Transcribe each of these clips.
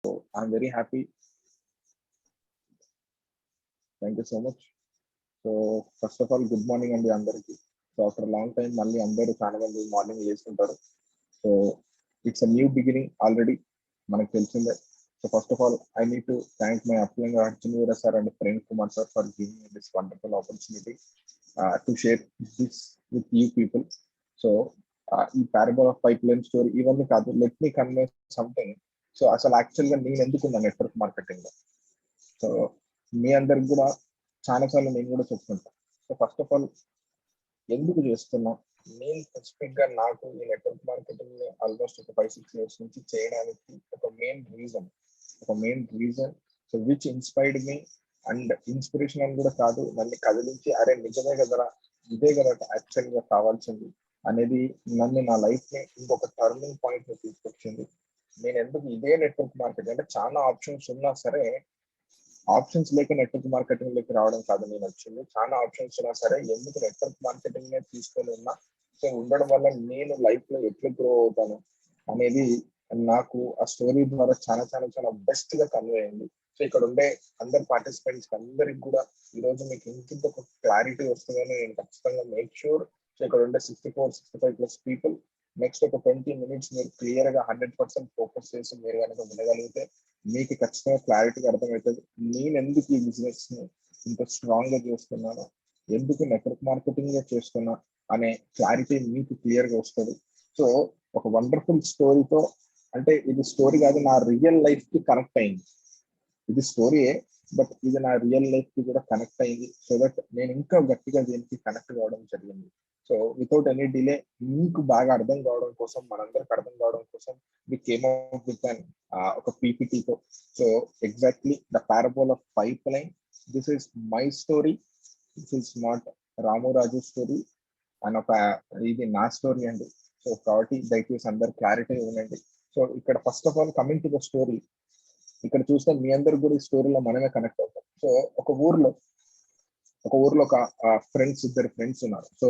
I'm very happy. Thank you so much. So first of all, good morning and అందరికి. So after a long time, మళ్ళీ అందరూ చాలా మంది morning చేస్తుంటారు. So it's a new beginning already. మనకు తెలిసిందే. So first of all, I need to thank my upline Arjunvira sir and Prem Kumar sir for giving me this wonderful opportunity to share this with you people. So ఈ parable of pipeline story ఇవన్నీ కాదు. Let me convey something. So అసలు యాక్చువల్గా నేను ఎందుకున్నా network marketing లో. So మీ అందరికి కూడా చాలాసార్లు నేను కూడా చెప్తుంటాను. సో ఫస్ట్ ఆఫ్ ఆల్ ఎందుకు చేస్తున్నా, నేను స్పెసిఫిక్ గా నాకు ఈ నెట్వర్క్ మార్కెటింగ్ ఆల్మోస్ట్ ఒక 5-6 years నుంచి చేయడానికి ఒక main reason so which inspired me and inspiration అని కూడా కాదు, నన్ను కదిలించి అరే నిజమే కదరా, ఇదే కదా యాక్చువల్ గా కావాల్సింది అనేది నన్ను నా లైఫ్ ని ఇంకొక టర్నింగ్ పాయింట్ ని తీసుకొచ్చింది. నేను ఎందుకు ఇదే నెట్వర్క్ మార్కెటింగ్ అంటే చాలా ఆప్షన్స్ ఉన్నా సరే, ఆప్షన్స్ లేక నెట్వర్క్ మార్కెటింగ్ లోకి రావడం కాదు నేను వచ్చింది. చాలా ఆప్షన్స్ ఉన్నా సరే ఎందుకు నెట్వర్క్ మార్కెటింగ్ నే తీసుకొని ఉన్నా, సో ఉండడం వల్ల నేను లైఫ్ లో ఎట్లా గ్రో అవుతాను అనేది నాకు ఆ స్టోరీ ద్వారా చాలా చాలా చాలా బెస్ట్ గా కన్వే అయింది. సో ఇక్కడ ఉండే అందరు పార్టిసిపెంట్స్ అందరికి కూడా ఈ రోజు మీకు ఇంకింత ఒక క్లారిటీ వస్తుందని నేను ఖచ్చితంగా మేక్ షూర్. సో ఇక్కడ ఉండే 64-65+ పీపుల్ నెక్స్ట్ ఒక 20 minutes మీరు క్లియర్ గా 100% ఫోకస్ చేసి మీరు కనుక వినగలిగితే మీకు ఖచ్చితంగా క్లారిటీగా అర్థమవుతుంది నేను ఎందుకు ఈ బిజినెస్ ని ఇంత స్ట్రాంగ్ గా చేస్తున్నాను, ఎందుకు నెట్వర్క్ మార్కెటింగ్ గా చేస్తున్నా అనే క్లారిటీ మీకు క్లియర్ గా వస్తుంది. సో ఒక వండర్ఫుల్ స్టోరీతో, అంటే ఇది స్టోరీ కాదు, నా రియల్ లైఫ్ కి కనెక్ట్ అయింది. ఇది స్టోరీయే బట్ ఇది నా రియల్ లైఫ్ కి కూడా కనెక్ట్ అయింది. సో దట్ నేను ఇంకా గట్టిగా దీనికి కనెక్ట్ కావడం జరిగింది. సో వితౌట్ ఎనీ డిలే మీకు బాగా అర్థం కావడం కోసం, మనందరికి అర్థం కావడం కోసం వి కేమ్ అవుట్ విత్ ఒక పీపీటీతో. So exactly the parable of pipeline. This is my story, this is not Ramuraju story and ఒక ఇది నా స్టోరీ అండి. సో కాబట్టి దయచేసి అందరు క్లారిటీ ఇవ్వండి. సో ఇక్కడ first of all coming to the story, ఇక్కడ చూస్తే మీ అందరు కూడా ఈ స్టోరీలో మనమే కనెక్ట్ అవుతాం. సో ఒక ఊర్లో ఒక ఇద్దరు ఫ్రెండ్స్ ఉన్నారు. సో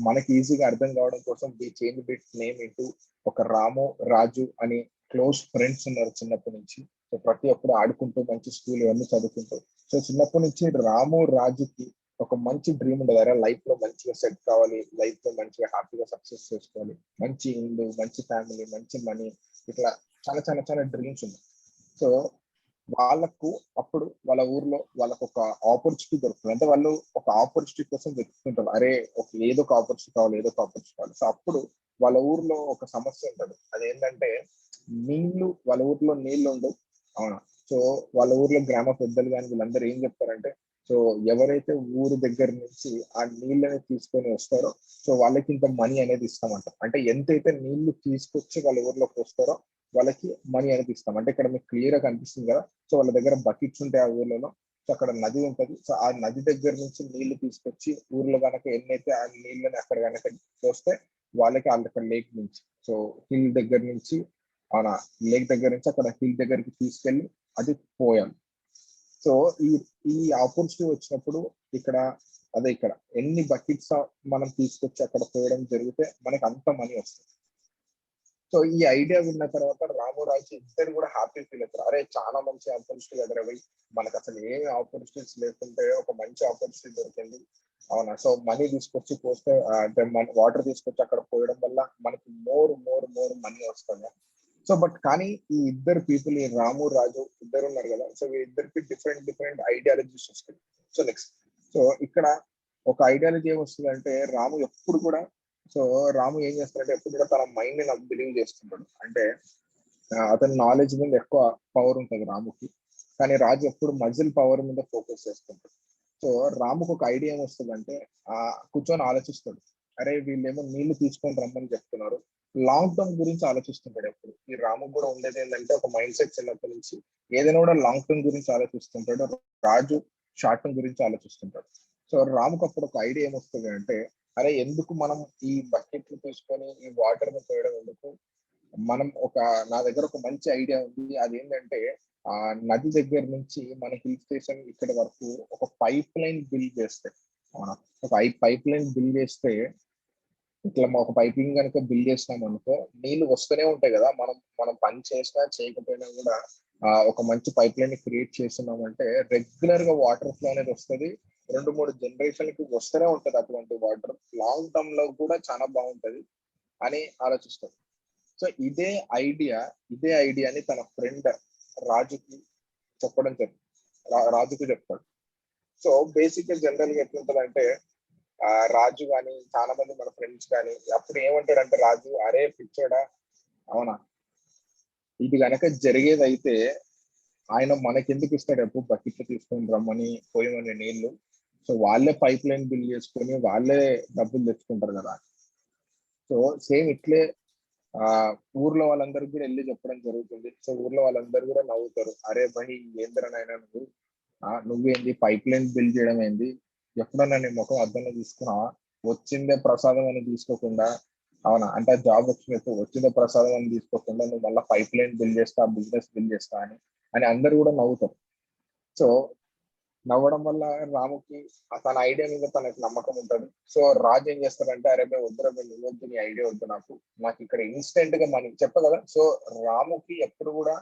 మనకి ఈజీగా అర్థం కావడం కోసం we change bit name into ఒక రాము రాజు అని క్లోజ్ ఫ్రెండ్స్ ఉన్నారు చిన్నప్పటి నుంచి. సో ప్రతి ఒక్కరు ఆడుకుంటూ మంచి స్కూల్ ఇవన్నీ చదువుకుంటూ. సో చిన్నప్పటి నుంచి రాము రాజుకి ఒక మంచి డ్రీమ్ ఉండదు, అరే లైఫ్ లో మంచిగా సెట్ కావాలి, లైఫ్ లో మంచిగా హ్యాపీగా సక్సెస్ చేసుకోవాలి, మంచి ఇల్లు, మంచి ఫ్యామిలీ, మంచి మనీ, ఇట్లా చాలా చాలా చాలా డ్రీమ్స్ ఉన్నాయి. సో వాళ్ళకు అప్పుడు వాళ్ళ ఊర్లో వాళ్ళకు ఒక ఆపర్చునిటీ దొరుకుతుంది. అంటే వాళ్ళు ఒక ఆపర్చునిటీ కోసం వెతుకుంటారు, అరే ఏదో ఒక ఆపర్చునిటీ కావాలి. సో అప్పుడు వాళ్ళ ఊర్లో ఒక సమస్య ఉంటుంది, అదేంటంటే వాళ్ళ ఊర్లో నీళ్లు ఉండవు. అవునా? సో వాళ్ళ ఊర్లో గ్రామ పెద్దలు కానీ వీళ్ళందరూ ఏం చెప్తారంటే, సో ఎవరైతే ఊరు దగ్గర నుంచి ఆ నీళ్ళని తీసుకొని వస్తారో సో వాళ్ళకి ఇంత మనీ అనేది ఇస్తామంటారు. అంటే ఎంతైతే నీళ్లు తీసుకొచ్చి వాళ్ళ ఊర్లోకి వస్తారో వాళ్ళకి మనీ అనేది ఇస్తాం. అంటే ఇక్కడ మీకు క్లియర్ గా కనిపిస్తుంది కదా. సో వాళ్ళ దగ్గర బకెట్స్ ఉంటాయి ఆ ఊర్లలో. సో అక్కడ నది ఉంటుంది. సో ఆ నది దగ్గర నుంచి నీళ్లు తీసుకొచ్చి ఊర్లో కనుక ఎన్నైతే ఆ నీళ్ళని అక్కడ కనుక వస్తే వాళ్ళకి అక్కడ లేక్ నుంచి, సో హిల్ దగ్గర నుంచి లేక్ దగ్గర నుంచి అక్కడ హిల్ దగ్గరికి తీసుకెళ్లి అది పోయాలి. సో ఈ ఆపర్చునిటీ వచ్చినప్పుడు ఇక్కడ ఎన్ని బకెట్స్ మనం తీసుకొచ్చి అక్కడ పోయడం జరిగితే మనకి అంత మనీ వస్తుంది. సో ఈ ఐడియా విన్న తర్వాత రామురాజు ఇద్దరు కూడా హ్యాపీ ఫీల్ అవుతారు, అరే చాలా మంచి ఆపర్చునిటీ ఎదురవి, మనకు అసలు ఏమి ఆపర్చునిటీస్ లేకుంటే ఒక మంచి ఆపర్చునిటీ దొరికింది. అవునా? సో మనీ తీసుకొచ్చి పోస్తే వాటర్ తీసుకొచ్చి అక్కడ పోయడం వల్ల మనకి మోర్ మనీ వస్తుంది. సో బట్ కానీ ఈ ఇద్దరు పీపుల్, ఈ రాము రాజు ఇద్దరు ఉన్నారు కదా, సో ఇద్దరికి డిఫరెంట్ ఐడియాలజీస్ వస్తాయి. సో నెక్స్ట్ ఇక్కడ ఒక ఐడియాలజీ ఏమొస్తుంది అంటే, రాము ఏం చేస్తాడంటే ఎప్పుడు కూడా తన మైండ్ ని నాకు బిలీవ్ చేస్తుంటాడు. అంటే అతని నాలెడ్జ్ మీద ఎక్కువ పవర్ ఉంటుంది రాముకి, కానీ రాజు ఎప్పుడు మజిల్ పవర్ మీద ఫోకస్ చేస్తుంటాడు. సో రాముకు ఒక ఐడియా ఏమొస్తుంది అంటే కూర్చొని ఆలోచిస్తాడు, అరే వీళ్ళేమో నీళ్లు తీసుకొని రమ్మని చెప్తున్నారు, లాంగ్ టర్మ్ గురించి ఆలోచిస్తుంటాడు ఎప్పుడు. ఈ రాము కూడా ఉండేది ఏంటంటే ఒక మైండ్ సెట్ చిన్నప్పటి నుంచి ఏదైనా కూడా లాంగ్ టర్మ్ గురించి ఆలోచిస్తుంటాడు, రాజు షార్ట్ టర్మ్ గురించి ఆలోచిస్తుంటాడు. సో రాముకు అప్పుడు ఒక ఐడియా ఏమొస్తుంది అంటే, అరే ఎందుకు మనం ఈ బకెట్లు తీసుకొని ఈ వాటర్ ని పోయడం ఎందుకు, నా దగ్గర ఒక మంచి ఐడియా ఉంది. అదేంటంటే ఆ నది దగ్గర నుంచి మన హిల్ స్టేషన్ ఇక్కడ వరకు ఒక పైప్ లైన్ బిల్డ్ చేస్తే, ఒక పైప్ లైన్ బిల్డ్ చేస్తే ఇట్లా ఒక పైపింగ్ కనుక బిల్డ్ చేసినాం అనుకో, నీళ్లు వస్తూనే ఉంటాయి కదా. మనం మనం పని చేసినా చేయకపోయినా కూడా ఒక మంచి పైప్ లైన్ క్రియేట్ చేస్తున్నాం అంటే రెగ్యులర్ గా వాటర్ ఫ్లో అనేది వస్తుంది. 2-3 జనరేషన్లకి వస్తూనే ఉంటది అటువంటి వాటర్. లాంగ్ టర్మ్ లో కూడా చాలా బాగుంటది అని ఆలోచిస్తారు. సో ఇదే ఐడియాని తన ఫ్రెండ్ రాజుకి చెప్పడం జరిగింది. రాజుకి చెప్తాడు. సో బేసిక్ గా జనరల్ గా ఎట్లుంటదంటే రాజు కానీ చాలా మంది మన ఫ్రెండ్స్ కానీ అప్పుడు ఏమంటాడంటే రాజు, అరే పిచ్చోడా, అవునా ఇది గనక జరిగేదైతే ఆయన మనకెందుకు ఇస్తాడు ఎప్పుడు బకెట్లు తీసుకొని రమ్మని పోయమని నీళ్లు. సో వాళ్ళే పైప్ లైన్ బిల్ చేసుకొని వాళ్ళే డబ్బులు తెచ్చుకుంటారు కదా. సో సేమ్ ఇట్లే ఆ ఊర్లో వాళ్ళందరికీ కూడా వెళ్ళి చెప్పడం జరుగుతుంది. సో ఊర్లో వాళ్ళందరూ కూడా నవ్వుతారు, అరే భయ్ ఏంద్రనైనా నువ్వేంది పైప్ లైన్ బిల్ చేయడం ఏంది, ఎప్పుడన్నా నీ ముఖం అద్దంలో తీసుకున్నావా, వచ్చిందే ప్రసాదం అని తీసుకోకుండా, అవునా అంటే జాబ్ వచ్చినట్టు వచ్చిందే ప్రసాదం అని తీసుకోకుండా నువ్వు మళ్ళీ పైప్ లైన్ బిల్ చేస్తా, బిజినెస్ బిల్ చేస్తా అని అందరు కూడా నవ్వుతారు. సో నవ్వడం వల్ల రాముకి తన ఐడియా మీద తనకి నమ్మకం ఉంటుంది. సో రాజు ఏం చేస్తాడంటే, అరే బే వద్దురా బే, నువ్వు వద్దు, నీ ఐడియా వద్దు, నాకు ఇక్కడ ఇన్స్టెంట్ గా మనీ చెప్ప కదా. సో రాముకి ఎప్పుడు కూడా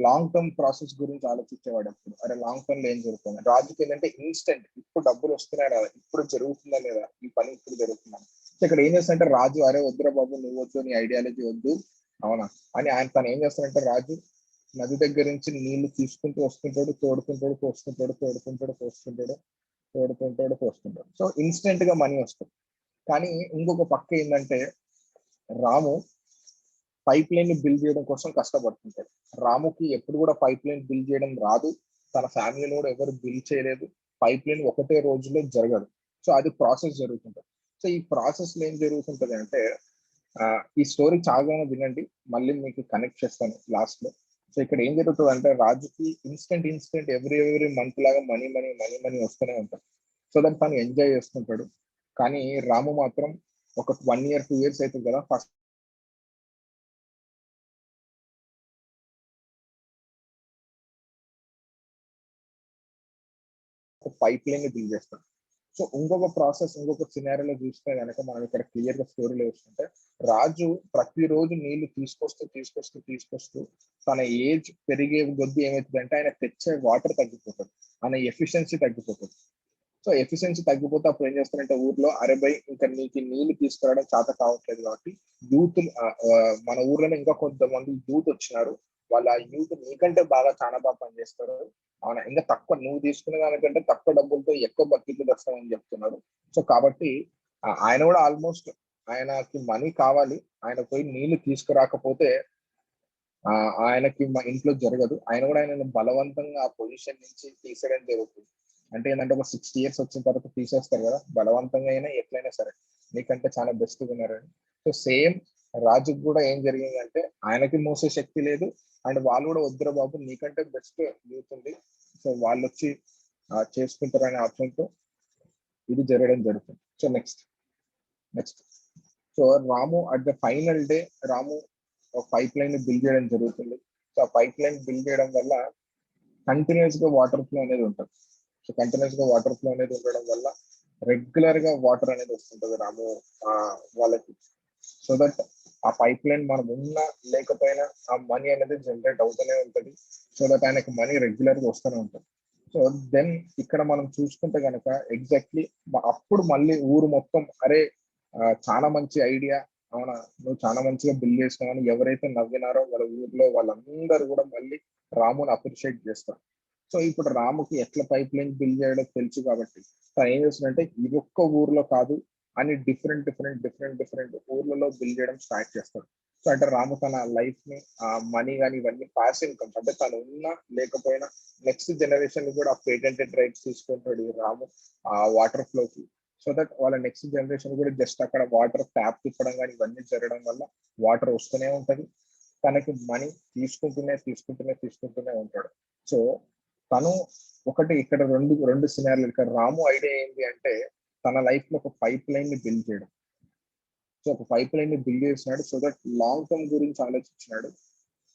లాంగ్ టర్మ్ ప్రాసెస్ గురించి ఆలోచించేవాడు ఎప్పుడు. అరే లాంగ్ టర్మ్ లో ఏం జరుగుతుంది, రాజుకి ఏంటంటే ఇన్స్టెంట్, ఇప్పుడు డబ్బులు వస్తున్నాయి కదా, ఇప్పుడు జరుగుతుందా లేదా, ఈ పని ఇప్పుడు జరుగుతుందా. సో ఇక్కడ ఏం చేస్తాడంటే రాజు, అరే వద్దురా బాబు, నువ్వు వద్దు, నీ ఐడియాలజీ వద్దు, అవునా అని తను ఏం చేస్తాడంటే రాజు నది దగ్గర నుంచి నీళ్లు తీసుకుంటూ వస్తుంటాడు, తోడుకుంటాడు, పోస్తుంటాడు, తోడుకుంటాడు, పోస్తుంటాడు, తోడుకుంటాడు, పోస్తుంటాడు. సో ఇన్స్టెంట్ గా మనీ వస్తుంది. కానీ ఇంకొక పక్క ఏంటంటే రాము పైప్ లైన్ ని బిల్డ్ చేయడం కోసం కష్టపడుతుంటాడు. రాముకి ఎప్పుడు కూడా పైప్ లైన్ బిల్డ్ చేయడం రాదు, తన ఫ్యామిలీలో కూడా ఎవరు బిల్డ్ చేయలేదు. పైప్ లైన్ ఒకటే రోజులో జరగదు. సో అది ప్రాసెస్ జరుగుతుంటది. సో ఈ ప్రాసెస్ లో ఏం జరుగుతుంటది అంటే ఈ స్టోరీ చాలా వినండి, మళ్ళీ మీకు కనెక్ట్ చేస్తాను లాస్ట్ లో. సో ఇక్కడ ఏం జరుగుతుంది అంటే రాజుకి ఇన్స్టెంట్ ఎవ్రీ మంత్ లాగా మనీ మనీ మనీ మనీ వస్తూనే ఉంటాడు. సో దాన్ని తను ఎంజాయ్ చేస్తుంటాడు. కానీ రాము మాత్రం ఒక 1 year 2 years అవుతుంది కదా, ఫస్ట్ పైప్ లైన్ ని బిల్డ్ చేస్తాడు. సో ఇంకొక ప్రాసెస్, ఇంకొక సినారియోలో చూస్తే కనుక మనం ఇక్కడ క్లియర్ గా స్టోరీలో చూస్తుంటే రాజు ప్రతిరోజు నీళ్లు తీసుకొస్తూ తన ఏజ్ పెరిగే కొద్దీ ఏమవుతుందంటే ఆయన తెచ్చే వాటర్ తగ్గిపోతుంది, ఆయన ఎఫిషియన్సీ తగ్గిపోతుంది. సో ఎఫిషియన్సీ తగ్గిపోతే అప్పుడు ఏం చేస్తారంటే ఊర్లో, అరే బై ఇంకా నీకు నీళ్లు తీసుకురావడం చేత కావట్లేదు కాబట్టి యూత్, మన ఊర్లోనే ఇంకా కొంతమంది యూత్ వచ్చినారు, వాళ్ళ యూత్ నీకంటే చాలా బాగా పనిచేస్తారు, అవునా ఇంకా తక్కువ నువ్వు తీసుకునే దానికంటే తక్కువ డబ్బులతో ఎక్కువ బకెట్లు తెస్తామని చెప్తున్నారు. సో కాబట్టి ఆయన కూడా ఆల్మోస్ట్ ఆయనకి మనీ కావాలి, ఆయన పోయి నీళ్లు తీసుకురాకపోతే ఆయనకి మా ఇంట్లో జరగదు. ఆయన కూడా ఆయన బలవంతంగా ఆ పొజిషన్ నుంచి తీసేయడం జరుగుతుంది. అంటే ఏంటంటే ఒక 60 years వచ్చిన తర్వాత తీసేస్తారు కదా, బలవంతంగా అయినా ఎట్లయినా సరే నీకంటే చాలా బెస్ట్ విన్నారని. సో సేమ్ రాజుకు కూడా ఏం జరిగిందంటే ఆయనకి మోసే శక్తి లేదు, అండ్ వాళ్ళు కూడా వద్దురా బాబు నీకంటే బెస్ట్ యూత్ ఉంది, సో వాళ్ళు వచ్చి చేసుకుంటారు అనే ఆప్షన్తో ఇది జరగడం జరుగుతుంది. So next so Ramu at the final day Ramu ఒక పైప్ లైన్ బిల్డ్ చేయడం జరుగుతుంది. సో ఆ పైప్ లైన్ బిల్డ్ చేయడం వల్ల కంటిన్యూస్ గా వాటర్ ఫ్లో అనేది ఉంటుంది. సో కంటిన్యూస్ గా వాటర్ ఫ్లో అనేది ఉండడం వల్ల రెగ్యులర్ గా వాటర్ అనేది వస్తుంటది రాము వాళ్ళకి. సో దట్ ఆ పైప్ లైన్ మనం ఉన్నా లేకపోయినా ఆ మనీ అనేది జనరేట్ అవుతూనే ఉంటుంది. సో దట్ ఆయనకి మనీ రెగ్యులర్ గా వస్తూనే ఉంటుంది. సో దెన్ ఇక్కడ మనం చూసుకుంటే కనుక ఎగ్జాక్ట్లీ అప్పుడు మళ్ళీ ఊరు మొత్తం, అరే చాలా మంచి ఐడియా, అవునా నువ్వు చాలా మంచిగా బిల్డ్ చేసినావని ఎవరైతే నవ్వినారో వాళ్ళ ఊర్లో వాళ్ళందరూ కూడా మళ్ళీ రాముని అప్రిషియేట్ చేస్తారు. సో ఇప్పుడు రాముకి ఎట్లా పైప్ లైన్ బిల్డ్ చేయడం తెలుసు కాబట్టి తను ఏం చేస్తుందంటే ఈ ఒక్క ఊర్లో కాదు అని డిఫరెంట్ ఊర్లలో బిల్డ్ చేయడం స్టార్ట్ చేస్తాడు. సో అంటే రాము తన లైఫ్ ని మనీ కానీ ఇవన్నీ పాస్ ఇన్కమ్స్, అంటే తను ఉన్నా లేకపోయినా నెక్స్ట్ జనరేషన్ కూడా పేటెంటెడ్ రైట్స్ తీసుకుంటాడు ఈ రాము ఆ వాటర్ ఫ్లోకి. సో దట్ వాళ్ళ నెక్స్ట్ జనరేషన్ కూడా జస్ట్ అక్కడ వాటర్ ట్యాప్ తిప్పడం కానీ ఇవన్నీ జరగడం వల్ల వాటర్ వస్తూనే ఉంటది, తనకి మనీ తీసుకుంటూనే ఉంటాడు. సో తను ఒకటి ఇక్కడ రెండు సినారీలు. ఇక్కడ రాము ఐడియా ఏంటి అంటే తన లైఫ్ లో ఒక పైప్ లైన్ ని బిల్డ్ చేయడం. సో ఒక పైప్ లైన్ ని బిల్డ్ చేసినాడు, సో దట్ లాంగ్ టర్మ్ గురించి ఆలోచించినాడు,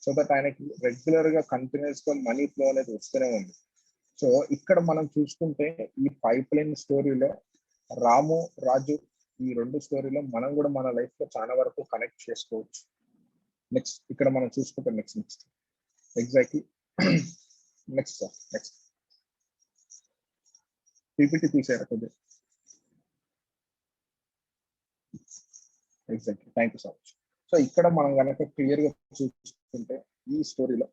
సో దట్ ఆయనకి రెగ్యులర్ గా కంటిన్యూస్ గా మనీ ఫ్లో అనేది వస్తూనే ఉంది. సో ఇక్కడ మనం చూసుకుంటే ఈ పైప్ లైన్ స్టోరీలో రాము రాజు ఈ రెండు స్టోరీలో మనం కూడా మన లైఫ్ లో చాలా వరకు కనెక్ట్ చేసుకోవచ్చు. నెక్స్ట్ ఇక్కడ మనం చూసుకుంటే next exactly next sir next PPT తీసారా కొద్దిగా. Exactly, thank you so much. So ఇక్కడ మనం కనుక క్లియర్ గా చూసుకుంటే ఈ స్టోరీలో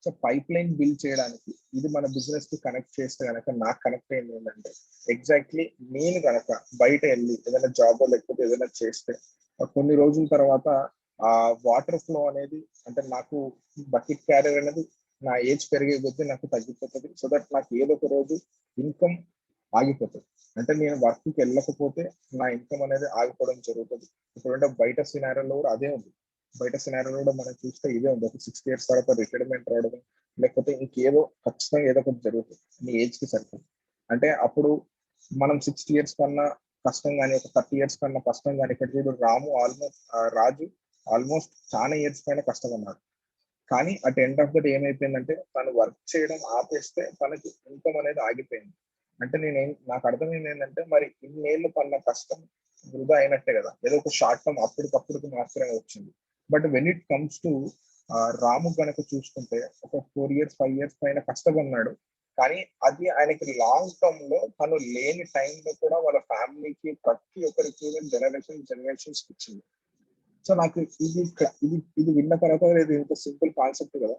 సో పైప్ లైన్ బిల్డ్ చేయడానికి ఇది మన బిజినెస్ కి కనెక్ట్ చేస్తే కనుక నాకు కనెక్ట్ అయింది ఏంటంటే ఎగ్జాక్ట్లీ నేను కనుక బయట వెళ్ళి ఏదైనా జాబ్ లేకపోతే ఏదైనా చేస్తే కొన్ని రోజుల తర్వాత ఆ వాటర్ ఫ్లో అనేది అంటే నాకు బకెట్ క్యారియర్ అనేది నా ఏజ్ పెరిగే కొద్దీ నాకు తగ్గిపోతుంది. సో దట్ నాకు ఏదో ఒక రోజు ఇన్కమ్ ఆగిపోతుంది. అంటే నేను వర్క్కి వెళ్ళకపోతే నా ఇన్కమ్ అనేది ఆగిపోవడం జరుగుతుంది. ఇప్పుడంటే బయట సినారియోలో కూడా అదే ఉంది. బయట సినారియోలో కూడా మనం చూస్తే ఇదే ఉంది. ఒక 6 years తర్వాత రిటైర్మెంట్ రావడం లేకపోతే ఇంకేదో ఖచ్చితంగా ఏదో ఒకటి జరుగుతుంది నీ ఏజ్ కి సరిపోతుంది. అంటే అప్పుడు మనం 60 years కన్నా కష్టం కానీ ఒక 30 years కన్నా కష్టం కానీ ఇక్కడ చూడు రాజు ఆల్మోస్ట్ చాలా ఇయర్స్ పైన కష్టపడ్డాడు. కానీ at end of the day ఏమైపోయిందంటే తను వర్క్ చేయడం ఆపేస్తే తనకి ఇన్కమ్ అనేది ఆగిపోయింది. అంటే నాకు అర్థమైంది ఏంటంటే మరి ఇన్నేళ్ళు పన్న కష్టం వృధా అయినట్టే కదా, ఏదో ఒక షార్ట్ టర్మ్ అప్పటికప్పుడుకి మాత్రమే వచ్చింది. But when it comes to Ramu కనుక చూసుకుంటే ఒక 4 years 5 years పైన కష్టపడినాడు. కానీ అది ఆయనకి లాంగ్ టర్మ్ లో తను లేని టైంలో కూడా వాళ్ళ ఫ్యామిలీకి ప్రతి ఒక్కరికి జనరేషన్స్ ఇచ్చింది. సో నాకు ఇది ఇది ఇది విన్న తర్వాత ఇది ఇంత సింపుల్ కాన్సెప్ట్ కదా.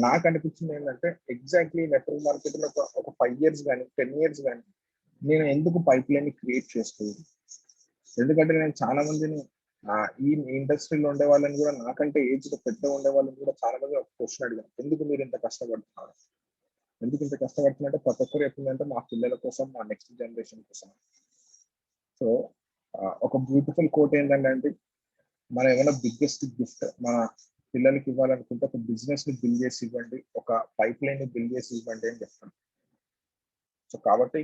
నాకు అనిపించింది ఏంటంటే ఎగ్జాక్ట్లీ నెట్వర్క్ మార్కెట్ లో ఒక 5 years కానీ 10 years కానీ నేను ఎందుకు పైప్ లైన్ క్రియేట్ చేసుకోలేదు. ఎందుకంటే నేను చాలా మందిని ఈ ఇండస్ట్రీలో ఉండే వాళ్ళని కూడా నాకంటే ఏజ్ లో పెద్ద ఉండే వాళ్ళని కూడా చాలా మంది ఒక క్వశ్చన్ అడిగాను, ఎందుకు మీరు ఇంత కష్టపడుతున్నారు, ఎందుకు ఇంత కష్టపడుతున్నారంటే ప్రతి ఒక్కరు చెప్పిందంటే మా పిల్లల కోసం మా నెక్స్ట్ జనరేషన్ కోసం. సో ఒక బ్యూటిఫుల్ కోట్ ఏంటంటే మనం ఏమైనా బిగ్గెస్ట్ గిఫ్ట్ మన పిల్లలకి ఇవ్వాలనుకుంటే ఒక బిజినెస్ ని బిల్డ్ చేసి ఇవ్వండి, ఒక పైప్ లైన్ ని బిల్డ్ చేసి ఇవ్వండి అని చెప్తాను. సో కాబట్టి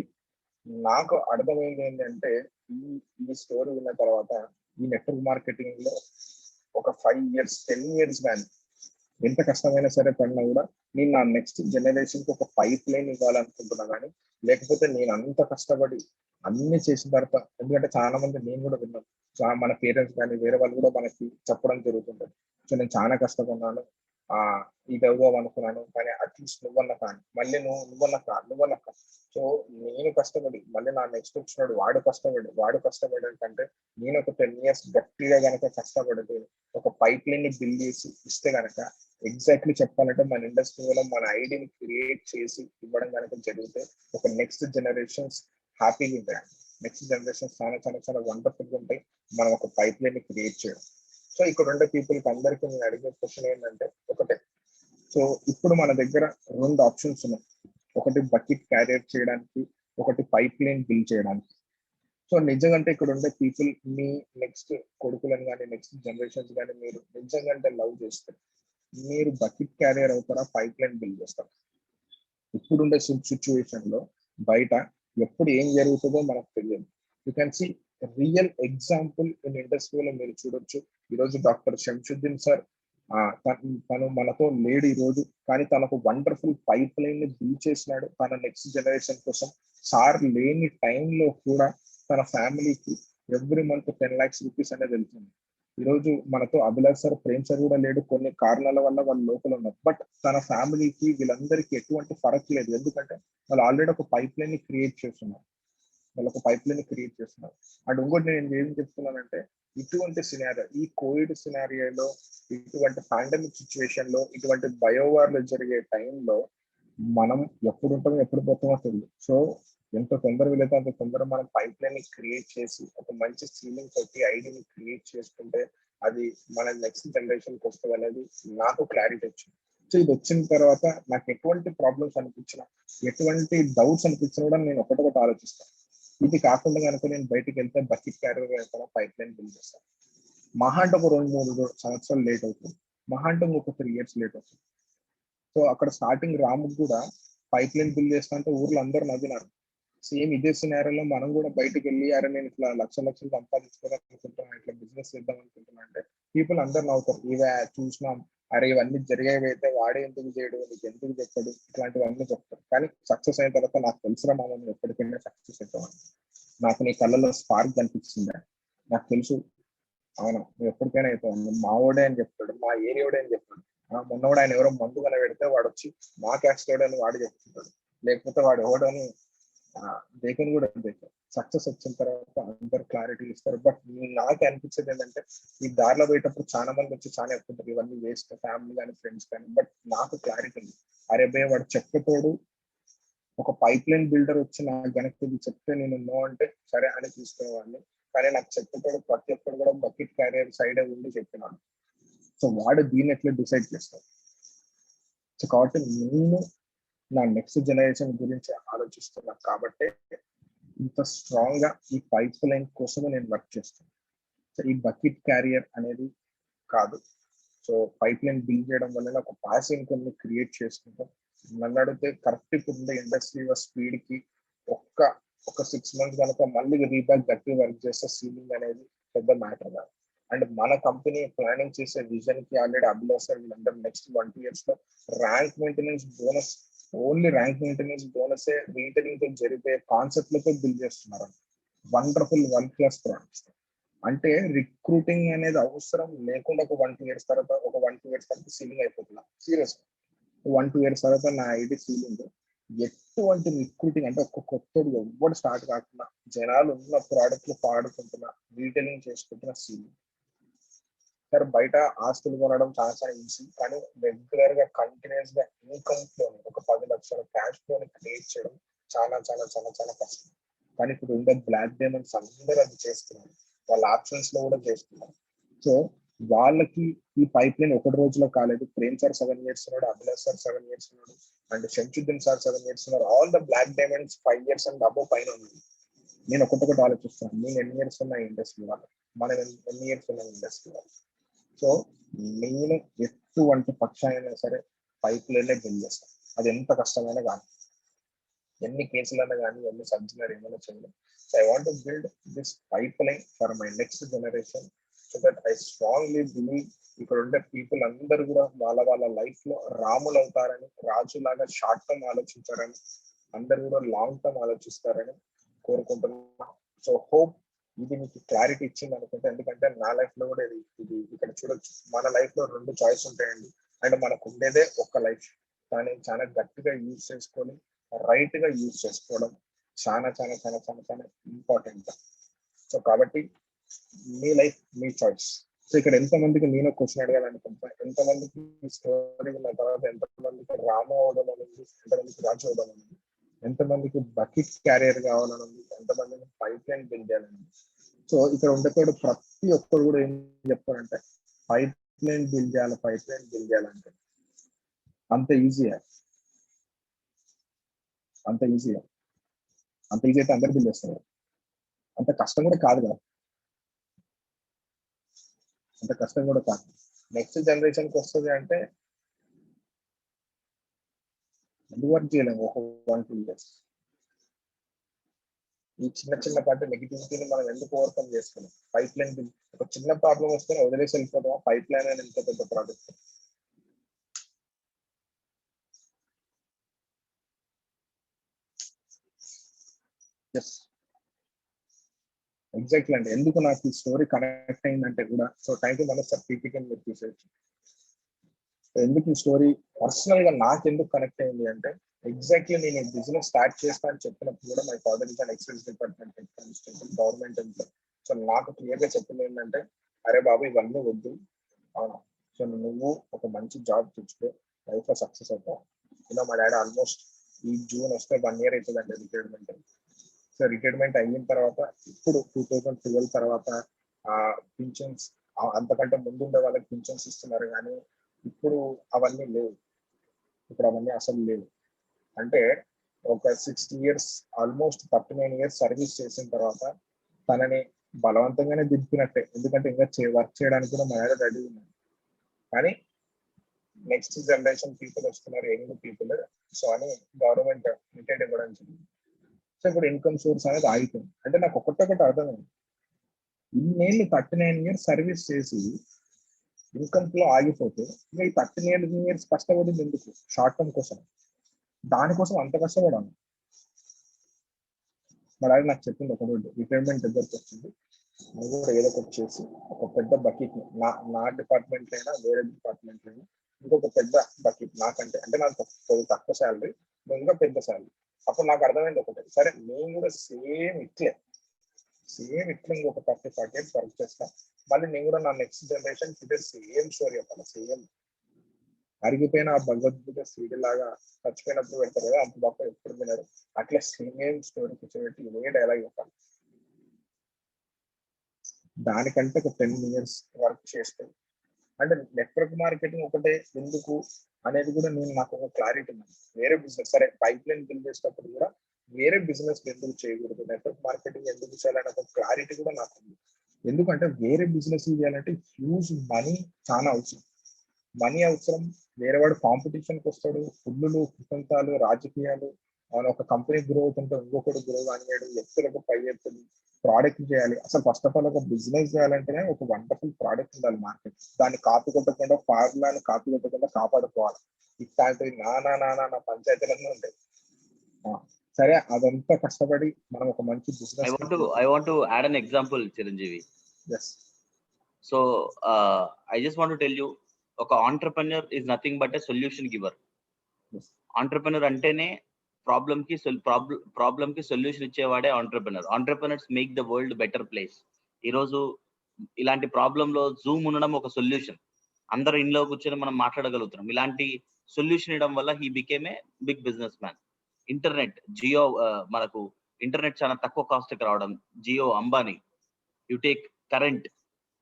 నాకు అర్థమైంది ఏంటంటే ఈ స్టోరీ విన్న తర్వాత ఈ నెట్వర్క్ మార్కెటింగ్ లో ఒక 5 years 10 years కానీ ఎంత కష్టమైనా సరే పడినా కూడా నేను నా నెక్స్ట్ జనరేషన్ కి ఒక పైప్ లైన్ ఇవ్వాలనుకుంటున్నా. కానీ లేకపోతే నేను అంత కష్టపడి అన్ని చేసిన తర్వాత, ఎందుకంటే చాలా మంది నేను కూడా విన్నాను, మన పేరెంట్స్ కానీ వేరే వాళ్ళు కూడా మనకి చెప్పడం జరుగుతుంటది. సో నేను చాలా కష్టపడినాను, ఇది అవుదాం అనుకున్నాను, కానీ అట్లీస్ట్ నువ్వన్నా కానీ మళ్ళీ నువ్వన్నా సో నేను కష్టపడి మళ్ళీ నా నెక్స్ట్ వచ్చినాడు వాడు కష్టపడే కంటే నేను ఒక 10 years గట్టిగా కనుక కష్టపడితే ఒక పైప్ లైన్ ని బిల్డ్ చేసి ఇస్తే కనుక ఎగ్జాక్ట్లీ చెప్పాలంటే మన ఇండస్ట్రీలో మన ఐడిని క్రియేట్ చేసి ఇవ్వడం కనుక జరిగితే ఒక నెక్స్ట్ జనరేషన్స్ హ్యాపీగా ఉంటాయి. నెక్స్ట్ జనరేషన్స్ చాలా చాలా చాలా వండర్ఫుల్గా ఉంటాయి మనం ఒక పైప్ లైన్ ని క్రియేట్ చేయడం. సో ఇక్కడ ఉండే పీపుల్కి అందరికీ నేను అడిగే క్వశ్చన్ ఏంటంటే ఒకటే, సో ఇప్పుడు మన దగ్గర 2 ఆప్షన్స్ ఉన్నాయి, ఒకటి బకెట్ క్యారియర్ చేయడానికి, ఒకటి పైప్ లైన్ బిల్డ్ చేయడానికి. సో నిజంగా ఇక్కడ ఉండే పీపుల్ మీ నెక్స్ట్ కొడుకులను కానీ నెక్స్ట్ జనరేషన్స్ కానీ మీరు నిజంగా లవ్ చేస్తారు, మీరు బకెట్ క్యారియర్ అవుతారా పైప్ లైన్ బిల్డ్ చేస్తారా? ఇప్పుడుండే సిచ్యువేషన్ లో బయట ఎప్పుడు ఏం జరుగుతుందో మనకు తెలియదు. You can see real example in ఇండస్ట్రీలో మీరు చూడొచ్చు. ఈరోజు డాక్టర్ శంషుద్దీన్ సార్ తను మనతో లేడు ఈ రోజు, కానీ తనకు వండర్ఫుల్ పైప్ లైన్ ని బిల్డ్ చేసినాడు తన నెక్స్ట్ జనరేషన్ కోసం. సార్ లేని టైంలో కూడా తన ఫ్యామిలీకి ఎవ్రీ మంత్ 10 lakhs rupees అనేది వెళ్తుంది. ఈరోజు మనతో అభిలాష్ సార్, ప్రేమ్ సార్ కూడా లేడు, కొన్ని కారణాల వల్ల వాళ్ళు లోపల ఉన్నారు. బట్ తన ఫ్యామిలీకి వీళ్ళందరికీ ఎటువంటి ఫరక్ లేదు, ఎందుకంటే వాళ్ళు ఆల్రెడీ ఒక పైప్ లైన్ ని క్రియేట్ చేస్తున్నారు. అండ్ ఇంకోటి నేను ఏం చెప్తున్నానంటే ఇటువంటి సినారియో, ఈ కోవిడ్ సినారియోలో, ఇటువంటి పాండమిక్ సిచ్యువేషన్ లో, ఇటువంటి బయోవార్లు జరిగే టైంలో మనం ఎప్పుడు ఉంటామో ఎప్పుడు పోతామో తెలియదు. సో ఎంత తొందర వీలైతే అంత తొందర మనం పైప్ లైన్ ని క్రియేట్ చేసి ఒక మంచి సీలింగ్ తోటి ఐడిని క్రియేట్ చేసుకుంటే అది మన నెక్స్ట్ జనరేషన్ కి వస్తుంది అనేది నాకు క్లారిటీ వచ్చింది. సో ఇది వచ్చిన తర్వాత నాకు ఎటువంటి ప్రాబ్లమ్స్ అనిపించినా, ఎటువంటి డౌట్స్ అనిపించినా కూడా నేను ఒకటొకటి ఆలోచిస్తాను. ఇది కాకుండా కనుక నేను బయటికి వెళ్తే బకెట్ క్యారియర్ వెళ్తాను, పైప్ లైన్ బిల్డ్ చేస్తాను. మహా అంటే ఒక 2-3 సంవత్సరాలు లేట్ అవుతుంది, మహా అంటే ఒక 3 years లేట్ అవుతుంది. సో అక్కడ స్టార్టింగ్ రాముకు కూడా పైప్ లైన్ బిల్డ్ చేస్తా అంటే ఊర్లో అందరూ నవ్వినారు. సేమ్ ఇదే సినారియోలో మనం కూడా బయటకు వెళ్ళి అరే నేను ఇట్లా లక్షలు సంపాదించుకోవాలనుకుంటున్నాను, ఇట్లా బిజినెస్ చేద్దాం అనుకుంటున్నా అంటే పీపుల్ అందరు నవ్వుతారు. ఇవే చూసినాం, అరే ఇవన్నీ జరిగేవి అయితే వాడే ఎందుకు చేయడు, నీకు ఎందుకు చెప్పడు, ఇట్లాంటివన్నీ చెప్తారు. కానీ సక్సెస్ అయిన తర్వాత నాకు తెలిసిన మనం ఎప్పటికైనా సక్సెస్ అవుతామని. నాకు నీ కళ్ళలో స్పార్క్ కనిపించిందా, నాకు తెలుసు, అవును నువ్వు ఎప్పటికైనా అయిపోయావు, మా ఓడే అని చెప్తాడు, మా ఏరియోడే అని చెప్తాడు. మొన్న కూడా ఆయన ఎవరో మందు కన పెడితే వాడు వచ్చి మా క్యాస్ట్ అని వాడు చెప్తుంటాడు, లేకపోతే వాడు ఎవడని దేకని కూడా దేకారు. సక్సెస్ వచ్చిన తర్వాత అందరు క్లారిటీ ఇస్తారు. బట్ నాకు అనిపించేది ఏంటంటే ఈ దారిలో పోయేటప్పుడు చాలా మంది వచ్చి చాలా చెప్తుంటారు ఇవన్నీ వేస్ట్, ఫ్యామిలీ కానీ ఫ్రెండ్స్ కానీ. బట్ నాకు క్లారిటీ ఉంది, అరే బే వాడు చెప్పేటోడు ఒక పైప్ లైన్ బిల్డర్ వచ్చి నాకు గనక ఇది చెప్తే నేను నో అంటే సరే అని తీసుకునేవాడిని. కానీ నాకు చెప్పేటోడు ప్రతి ఒక్కరు కూడా బకెట్ క్యారియర్ సైడ్ ఉండి చెప్పినాడు. సో వాడు దీన్ని ఎట్లా డిసైడ్ చేస్తాడు. సో కాబట్టి నేను నా నెక్స్ట్ జనరేషన్ గురించి ఆలోచిస్తున్నా కాబట్టి ఇంత స్ట్రాంగ్ గా ఈ పైప్ లైన్ కోసమే నేను వర్క్ చేస్తాను. సో ఈ బకెట్ క్యారియర్ అనేది కాదు. సో పైప్ లైన్ బిల్డ్ చేయడం వల్ల ఒక పాస్ ఇన్కమ్ ని క్రియేట్ చేసుకుంటాం. నన్ను అడిగితే కరెక్ట్ ఇప్పుడు ఇండస్ట్రీ స్పీడ్ కి ఒక 6 months కనుక మళ్ళీ రీబ్యాక్ గట్టి వర్క్ చేస్తే సీలింగ్ అనేది పెద్ద మ్యాటర్ కాదు. అండ్ మన కంపెనీ ప్లానింగ్ చేసే విజన్ కి ఆల్రెడీ అభిలాష్ వీళ్ళందరూ నెక్స్ట్ 1-2 years లో rank maintenance bonus, only rank maintenance bonus retailing తో జరిపే కాన్సెప్ట్ లతో బిల్డ్ చేస్తున్నారు. Wonderful 1+ products. అంటే రిక్రూటింగ్ అనేది అవసరం లేకుండా ఒక 1-2 years తర్వాత సీలింగ్ అయిపోతున్నా. సీరియస్ 1-2 years తర్వాత నా ఐడి సీలింగ్. ఎటువంటి రిక్రూటింగ్ అంటే ఒక కొత్తడు ఎవ్వరు స్టార్ట్ కాకుండా జనాలు ఉన్న ప్రోడక్ట్లు పాడుకుంటున్నా, రీటైలింగ్ చేసుకుంటున్న సీలింగ్. సరే బయట ఆస్తులు కొనడం చాలా ఈజీ, కానీ రెగ్యులర్ గా కంటిన్యూస్ గా ఇన్కమ్ ఫ్లో ఒక 10 లక్షల క్యాష్ ఫ్లోని క్రియేట్ చేయడం చాలా చాలా చాలా చాలా కష్టం. కానీ ఇప్పుడు ఉండే బ్లాక్ డైమండ్స్ అందరూ అది చేస్తున్నారు, వాళ్ళ ఆప్షన్స్ లో కూడా చేస్తున్నారు. సో వాళ్ళకి ఈ పైప్ లైన్ ఒకటి రోజులో కాలేదు. ప్రేమ్ సార్ 7 years ఉన్నాడు, అభిలాష్ సార్ 7 years ఉన్నాడు, అండ్ శంషుద్దీన్ సార్ 7 years ఉన్నారు. All the black diamonds 5 years and above పైన ఉంది. నేను ఒకటి ఆలోచిస్తాను, నేను ఎన్ని ఇయర్స్ ఉన్న ఇండస్ట్రీ వాళ్ళు, మనం ఎన్ని ఇయర్స్ ఉన్న ఇండస్ట్రీ వాళ్ళు. సో నేను ఎటువంటి పక్షాలైనా సరే పైప్ లైన్ బిల్డ్ చేస్తాను, అది ఎంత కష్టమైనా కానీ, ఎన్ని కేసులైనా కానీ, ఎన్ని సబ్జెక్టులు ఏమైనా చేయలేదు. So I want to build this pipe line for my next generation. So that I strongly believe ఇక్కడ ఉండే పీపుల్ అందరూ కూడా వాళ్ళ లైఫ్ లో రాములు అవుతారని, రాజులాగా షార్ట్ టర్మ్ ఆలోచించారని, అందరూ కూడా లాంగ్ టర్మ్ ఆలోచిస్తారని కోరుకుంటున్నాను. సో హోప్ ఇది మీకు క్లారిటీ ఇచ్చింది అనుకుంటే, ఎందుకంటే నా లైఫ్ లో కూడా ఇది ఇక్కడ చూడొచ్చు. మన లైఫ్ లో 2 చాయిస్ ఉంటాయండి, అండ్ మనకు ఉండేదే ఒక్క లైఫ్. కానీ చాలా గట్టిగా యూజ్ చేసుకొని రైట్ గా యూజ్ చేసుకోవడం చాలా చాలా చాలా చాలా చాలా ఇంపార్టెంట్. సో కాబట్టి మీ లైఫ్ మీ చాయిస్. సో ఇక్కడ ఎంతమందికి నేను క్వశ్చన్ అడగాలనుకుంటా, ఎంతమందికి స్టోరీ ఉన్న తర్వాత ఎంతమందికి రామ అవడం అనేది, ఎంతమందికి రాజు అవడం అనేది, ఎంతమందికి బకెట్ క్యారియర్ కావాలని ఉంది, ఎంతమందికి పైప్ లైన్ బిల్డ్ చేయాలని. సో ఇక్కడ ఉండేటోడు ప్రతి ఒక్కరు కూడా ఏం చెప్తారంటే పైప్ లైన్ బిల్డ్ చేయాలంటే అంత ఈజీయా? అంత ఈజీ అయితే అందరు బిల్డ్ చేస్తారు. అంత కష్టం కూడా కాదు కదా, అంత కష్టం కూడా కాదు. నెక్స్ట్ జనరేషన్కి వస్తుంది అంటే ఎందుకు వర్క్ చేయలేము ఒక 1-2 years. ఈ చిన్న పాటి నెగిటివిటీని మనం ఎందుకు ఓవర్కమ్ చేసుకోలేం? పైప్ లైన్ ఒక చిన్న ప్రాబ్లం వస్తే వదిలేసి వెళ్ళిపోతాం, పైప్ లైన్ అని ఎంత పెద్ద ప్రాజెక్ట్. ఎగ్జాక్ట్లీ అండి. ఎందుకు నాకు ఈ స్టోరీ కనెక్ట్ అయిందంటే కూడా, సో థ్యాంక్ యూ మనస్ సార్, పీపీకి మీరు తీసేయచ్చు. ఎందుకు ఈ స్టోరీ పర్సనల్ గా నాకు ఎందుకు కనెక్ట్ అయింది అంటే, ఎగ్జాక్ట్లీ నేను ఈ బిజినెస్ స్టార్ట్ చేస్తా అని చెప్పినప్పుడు కూడా my father is an excise department constable, government employee. So నాకు క్లియర్ గా చెప్పింది ఏంటంటే, అరే బాబు ఇవన్నీ వద్దు, అవును సో నువ్వు ఒక మంచి జాబ్ తెచ్చుకో, లైఫ్ లో సక్సెస్ అవుతావు. మా డాడీ ఆల్మోస్ట్ ఈ జూన్ వస్తే 1 year అవుతుందండి రిటైర్మెంట్. సో రిటైర్మెంట్ అయిన తర్వాత ఇప్పుడు 2012 తర్వాత పింఛన్స్, అంతకంటే ముందు ఉండే వాళ్ళకి పింఛన్స్ ఇస్తున్నారు, కానీ ఇప్పుడు అవన్నీ లేవు. ఇప్పుడు అవన్నీ అసలు లేవు. అంటే ఒక 60 years, ఆల్మోస్ట్ 39 years సర్వీస్ చేసిన తర్వాత తనని బలవంతంగానే దింపినట్టే, ఎందుకంటే ఇంకా వర్క్ చేయడానికి కూడా మన రెడీ ఉన్నాడు. కానీ నెక్స్ట్ జనరేషన్ పీపుల్ వస్తున్నారు, యంగ్ పీపుల్, సో అని గవర్నమెంట్ రిటైర్డ్ ఇవ్వడం జరిగింది. సో ఇప్పుడు ఇన్కమ్ సోర్స్ అనేది ఆగిపోయింది. అంటే నాకు ఒకటి అర్థమైంది, ఇన్నేళ్ళు 39 years సర్వీస్ చేసి ఇన్కమ్ ఫ్లో ఆగిపోతే ఇంకా ఈ 39 years కష్టపడింది ఎందుకు? షార్ట్ టర్మ్ కోసం, దానికోసం అంత కష్టపడాను. మా డాడీ నాకు చెప్పింది ఒక రోజు, రిటైర్మెంట్ దగ్గరకు వచ్చింది, నువ్వు కూడా ఏదో ఒకటి చేసి ఒక పెద్ద బకెట్ నా డిపార్ట్మెంట్ అయినా వేరే డిపార్ట్మెంట్ అయినా ఇంకొక పెద్ద బకెట్ నాకంటే, అంటే నాకు కొద్దిగా తక్కువ శాలరీ, ఇంకా పెద్ద శాలరీ. అప్పుడు నాకు అర్థమైంది ఒకటి, సరే నేను కూడా సేమ్ ఇట్లే ఇంకొక 30-40 ఇయర్స్ వర్క్ చేస్తా, మళ్ళీ నేను కూడా నా నెక్స్ట్ జనరేషన్ ఇదే సేమ్ స్టోరీ చెప్పాలి. సేమ్ అరిగిపోయిన ఆ భగవద్గీత సీడీ లాగా చచ్చిపోయినప్పుడు పెడతారు కదా, అంత బాగా ఎప్పుడు వినరు, అట్లా సేమ్ స్టోరీ కూర్చోబెట్టి ఇదే డైలాగ్ చెప్పాలి. దానికంటే ఒక 10 years వర్క్ చేస్తే, అంటే నెట్వర్క్ మార్కెటింగ్ ఒకటే ఎందుకు అనేది కూడా నాకు ఒక క్లారిటీ ఉంది. వేరే బిజినెస్, సరే పైప్ లైన్ బిల్డ్ చేసేటప్పుడు కూడా వేరే బిజినెస్ ఎందుకు చేయకూడదు, నెట్వర్క్ మార్కెటింగ్ ఎందుకు చేయాలనే ఒక క్లారిటీ కూడా నాకు ఉంది. ఎందుకంటే వేరే బిజినెస్ చేయాలంటే హ్యూజ్ మనీ చాలా అవసరం. మనీ అవసరం, వేరేవాడు కాంపిటీషన్కి వస్తాడు, ఫుల్లు కుటుంబాలు, రాజకీయాలు, మన ఒక కంపెనీ గ్రో అవుతుంటే ఇంకొకటి గ్రో కానివాడు, ఎత్తులకు పై ఎత్తులు, ప్రోడక్ట్ చేయాలి. అసలు ఫస్ట్ ఆఫ్ ఆల్ ఒక బిజినెస్ చేయాలంటేనే ఒక వండర్ఫుల్ ప్రోడక్ట్ ఉండాలి మార్కెట్. దాన్ని కాపీ కొట్టకుండా, ఫార్ములాని కాపీ కొట్టకుండా కాపాడుకోవాలి. ఇట్లాంటివి నా పంచాయతీలన్నీ ఉంటాయి. సరే అదంతా కష్టపడి మనం ఒక మంచి business. I want to add an example, Chiranjeevi. Yes. So I just want to tell you, ఒక entrepreneur is nothing but a solution giver. Yes. Entrepreneur అంటేనే ప్రాబ్లమ్ కి సొల్యూషన్ ఇచ్చేవాడే entrepreneur. Entrepreneurs make the world better place. ఈరోజు ఇలాంటి problem లో Zoom ఉండడం ఒక solution. అందరూ ఇంట్లో కూర్చొని మనం మాట్లాడగలుగుతున్నాం. ఇలాంటి సొల్యూషన్ ఇవ్వడం వల్ల he became a big business man. Internet, Jio, మనకు ఇంటర్నెట్ చాలా తక్కువ కాస్ట్ కి రావడం, Jio, Ambani. You take current,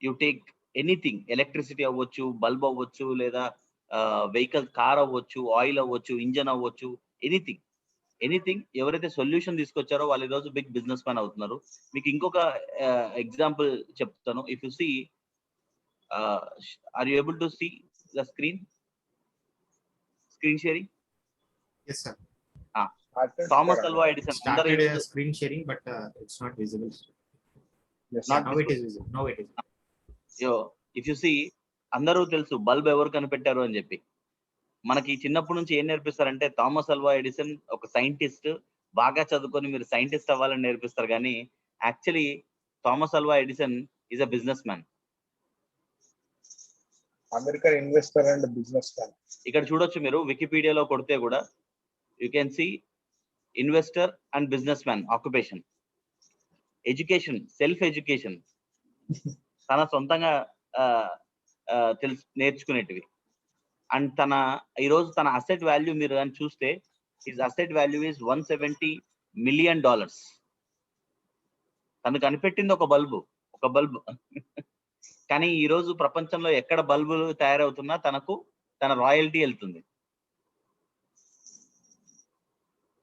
you take anything, electricity అవ్వచ్చు, బల్బ్ అవ్వచ్చు, లేదా వెహికల్, కార్ అవ్వచ్చు, ఆయిల్ అవ్వచ్చు, ఇంజన్ అవ్వచ్చు, ఎనీథింగ్ ఎవరైతే సొల్యూషన్ తీసుకొచ్చారో వాళ్ళు ఈరోజు బిగ్ బిజినెస్ మ్యాన్ అవుతున్నారు. మీకు ఇంకొక ఎగ్జాంపుల్ చెప్తాను. If you see, are you able to see the screen sharing? Yes, sir. Thomas Alva Edison Started screen sharing, but it's not visible. Yes, Now it is visible. Now it is. If you see, అందరూ తెలుసు bulb ఎవరు కనిపెట్టారు అని చెప్పి. మనకి చిన్నప్పటి నుంచి ఏం నేర్పిస్తారంటే, థామస్ అల్వా ఎడిసన్ ఒక సైంటిస్ట్, బాగా చదువుకొని మీరు సైంటిస్ట్ అవ్వాలని నేర్పిస్తారు. కానీ actually Thomas Alva Edison is a business man. American investor and business man. ఇక్కడ చూడొచ్చు మీరు, వికీపీడియాలో కొడితే కూడా you can see investor and business man occupation. Education, self education, తన సొంతంగా నేర్చుకునేటివి. అండ్ ఈరోజు తన అసెట్ వాల్యూ మీరు కానీ చూస్తే, his asset value is $170 million. తను కనిపెట్టింది ఒక బల్బు. కానీ ఈ రోజు ప్రపంచంలో ఎక్కడ బల్బులు తయారవుతున్నా తన రాయల్టీ వెళ్తుంది.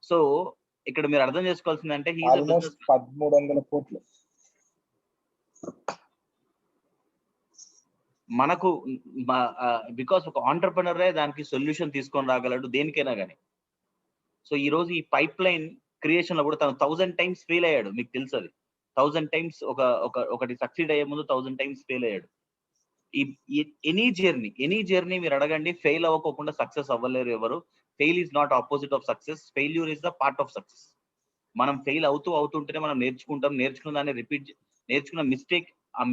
సో ఇక్కడ మీరు అర్థం చేసుకోవాల్సిందంటే, ఆల్మోస్ట్ 1300 కోట్లు. మనకు బికాస్ ఒక ఆంటర్ప్రెనరే దానికి సొల్యూషన్ తీసుకొని రాగలడు దేనికైనా కానీ. సో ఈ రోజు ఈ పైప్ లైన్ క్రియేషన్ లో కూడా తను 1000 times ఫెయిల్ అయ్యాడు. మీకు తెలుసు అది. 1000 times ఒకటి సక్సీడ్ అయ్యే ముందు 1000 times ఫెయిల్ అయ్యాడు. ఈ ఎనీ జర్నీ మీరు అడగండి, ఫెయిల్ అవ్వకోకుండా సక్సెస్ అవ్వలేరు ఎవరు. Fail is not opposite of success, failure is the part of success. మనం ఫెయిల్ అవుతుంటేనే మనం నేర్చుకుంటాం. నేర్చుకున్న దాన్ని నేర్చుకున్న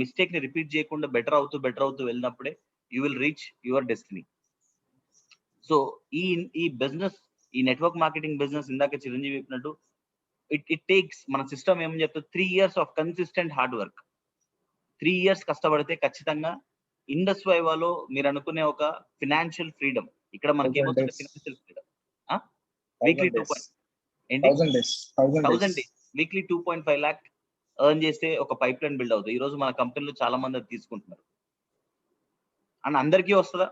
మిస్టేక్ ని రిపీట్ చేయకుండా బెటర్ అవుతూ వెళ్ళినప్పుడే you will reach your destiny. So ఈ బిజినెస్, ఈ నెట్వర్క్ మార్కెటింగ్ బిజినెస్, ఇందాక చిరంజీవి చెప్పినట్టు, ఇట్ టేక్స్, మన సిస్టమ్ ఏమని చెప్తుంది, 3 years of consistent hard work. 3 years కష్టపడితే ఖచ్చితంగా ఇండస్ వైవాలో మీరు అనుకునే ఒక ఫినాన్షియల్ ఫ్రీడమ్, ఇక్కడ మనకి ఏమవుతుంది, financial freedom. Weekly 1000 days, weekly 2.5 lakh earn చేస్తే ఒక పైప్ లైన్ బిల్డ్ అవుతుంది. ఈ రోజు మన కంపెనీలో చాలా మంది అది తీసుకుంటున్నారు. అండ్ అందరికీ వస్తుందా?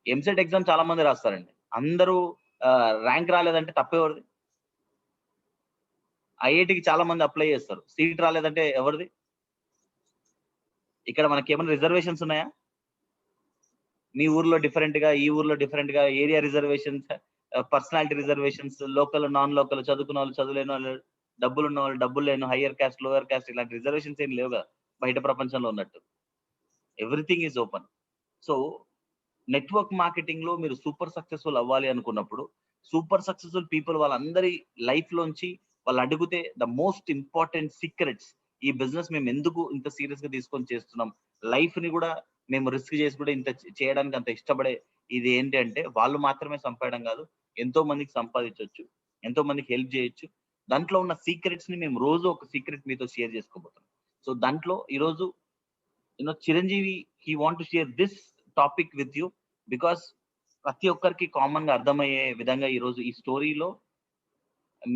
ఎంసెట్ ఎగ్జామ్ చాలా మంది రాస్తారండి. అందరూ ర్యాంక్ రాలేదంటే తప్పేవరిది? ఐఐటికి చాలా మంది అప్లై చేస్తారు, సీట్ రాలేదంటే ఎవరిది? ఇక్కడ మనకి ఏమైనా రిజర్వేషన్స్ ఉన్నాయా? మీ ఊర్లో డిఫరెంట్ గా, ఈ ఊర్లో డిఫరెంట్ గా, area reservations, personality reservations, local, non local, చదువుకున్న వాళ్ళు, చదువులేని వాళ్ళు, డబ్బులు ఉన్న వాళ్ళు, డబ్బులు లేని, హయ్యర్ క్యాస్ట్, లోయర్ క్యాస్ట్, ఇలాంటి రిజర్వేషన్స్ ఏం లేవు కదా బయట ప్రపంచంలో ఉన్నట్టు. Everything is open. So network marketing లో మీరు సూపర్ సక్సెస్ఫుల్ అవ్వాలి అనుకున్నప్పుడు, సూపర్ సక్సెస్ఫుల్ పీపుల్ వాళ్ళందరి లైఫ్ లోంచి వాళ్ళు అడిగితే ద మోస్ట్ ఇంపార్టెంట్ సీక్రెట్స్, ఈ బిజినెస్ మేము ఎందుకు ఇంత సీరియస్ గా తీసుకొని చేస్తున్నాం, లైఫ్ ని కూడా మేము రిస్క్ చేసి కూడా ఇంత చేయడానికి అంత ఇష్టపడే ఇది ఏంటి అంటే, వాళ్ళు మాత్రమే సంపాదడం కాదు, ఎంతో మందికి సంపాదించవచ్చు, ఎంతో మందికి హెల్ప్ చేయొచ్చు. దాంట్లో ఉన్న సీక్రెట్స్ ని మేము రోజు ఒక సీక్రెట్ మీతో షేర్ చేసుకోబోతున్నాం. సో దాంట్లో ఈరోజు Chiranjeevi he want to share this topic with you, because ప్రతి ఒక్కరికి కామన్ గా అర్థమయ్యే విధంగా ఈరోజు ఈ స్టోరీలో